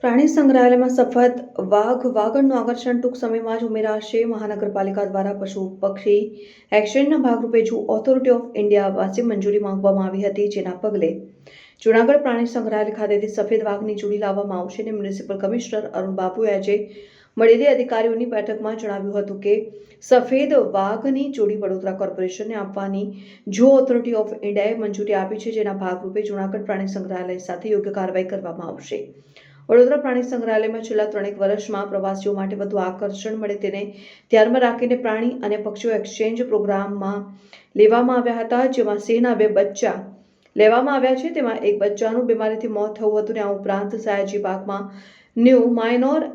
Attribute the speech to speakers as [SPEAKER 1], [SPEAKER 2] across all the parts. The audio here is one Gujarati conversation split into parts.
[SPEAKER 1] પ્રાણી સંગ્રહાલયમાં સફેદ વાઘનું આકર્ષણ ટૂંક સમયમાં જ ઉમેરાશે. મહાનગરપાલિકા દ્વારા પશુ પક્ષી એક્સચેન્જના ભાગરૂપે ઝૂ ઓથોરિટી ઓફ ઇન્ડિયા પાસે મંજૂરી માંગવામાં આવી હતી, જેના પગલે જૂનાગઢ પ્રાણી સંગ્રહાલય ખાતેથી સફેદ વાઘની જોડી લાવવામાં આવશે. અને મ્યુનિસિપલ કમિશનર અરુણ બાબુએ આજે મળેલી અધિકારીઓની બેઠકમાં જણાવ્યું હતું કે સફેદ વાઘની જોડી વડોદરા કોર્પોરેશનને આપવાની ઝૂ ઓથોરિટી ઓફ ઇન્ડિયાએ મંજૂરી આપી છે, જેના ભાગરૂપે જૂનાગઢ પ્રાણી સંગ્રહાલય સાથે યોગ્ય કાર્યવાહી કરવામાં આવશે. વડોદરા પ્રાણી સંગ્રહાલયમાં છેલ્લા 3 વર્ષમાં પ્રવાસીઓ માટે વધુ આકર્ષણ મળે તેને ધ્યાનમાં રાખીને પ્રાણી અને પક્ષીઓ એક્સચેન્જ પ્રોગ્રામમાં લેવામાં આવ્યા હતા, જેમાં સિંહના 2 બચ્ચા લેવામાં આવ્યા છે. તેમાં એક બચ્ચાનું બીમારીથી મોત થયું હતું. આ ઉપરાંત સયાજી બાગમાં ન્યૂ માઇનોર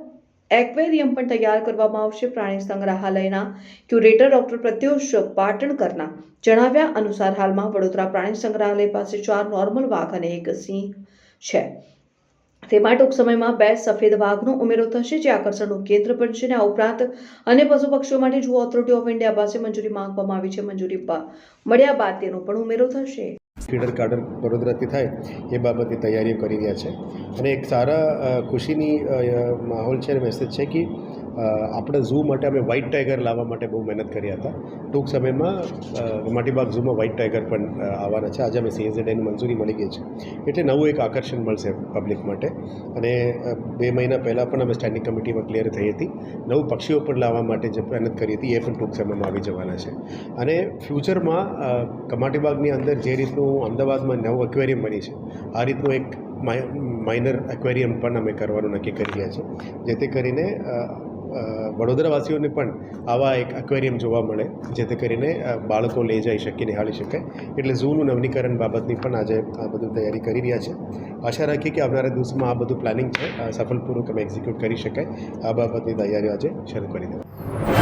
[SPEAKER 1] એક્વેરિયમ પણ તૈયાર કરવામાં આવશે. પ્રાણી સંગ્રહાલયના ક્યુરેટર ડોક્ટર પ્રત્યુષ પાટણકરના જણાવ્યા અનુસાર હાલમાં વડોદરા પ્રાણી સંગ્રહાલય પાસે 4 નોર્મલ વાઘ અને 1 સિંહ છે. તેમાં ટૂંક સમયમાં 2 સફેદ વાઘનો ઉમેરો થશે, જે આકર્ષણનું કેન્દ્ર બનશે. આ ઉપરાંત અન્ય પશુ પક્ષીઓ માટે ઝૂ ઓથોરિટી ઓફ ઇન્ડિયા પાસે મંજૂરી માંગવામાં આવી છે. મંજૂરી મળ્યા બાદ તેનો પણ ઉમેરો થશે.
[SPEAKER 2] ફીડર કાર્ડર વડોદરાથી થાય એ બાબતની તૈયારીઓ કરી રહ્યા છે અને એક સારા ખુશીની માહોલ છે અને મેસેજ છે કે આપણા ઝૂ માટે અમે વ્હાઇટ ટાઈગર લાવવા માટે બહુ મહેનત કર્યા હતા. ટૂંક સમયમાં માટીબાગ ઝૂમાં વ્હાઇટ ટાઈગર પણ આવવાના છે. આજે અમે CSZAની મંજૂરી મળી ગઈ છે, એટલે નવું એક આકર્ષણ મળશે પબ્લિક માટે. અને 2 મહિના પહેલાં પણ અમે સ્ટેન્ડિંગ કમિટીમાં ક્લિયર થઈ હતી. નવું પક્ષીઓ પણ લાવવા માટે જે મહેનત કરી હતી એ પણ ટૂંક સમયમાં આવી જવાના છે. અને ફ્યુચરમાં કમાટીબાગની અંદર જે રીતનું અમદાવાદમાં નવું એક્વેરિયમ બની છે, આ રીતનું એક માઇનર એક્વેરિયમ પણ અમે કરવાનું નક્કી કરી રહ્યા છીએ, જેથી કરીને વડોદરાવાસીઓને પણ આવા એક એક્વેરિયમ જોવા મળે, જેથી કરીને બાળકો લઈ જઈ શકે, નિહાળી શકે. એટલે ઝૂનું નવીનીકરણ બાબતની પણ આજે આ બધું તૈયારી કરી રહ્યા છે. આશા રાખીએ કે આવનારા દિવસમાં આ બધું પ્લાનિંગ છે સફળપૂર્વક અમે એક્ઝિક્યુટ કરી શકાય. આ બાબતની તૈયારીઓ આજે શરૂ કરી દઉં.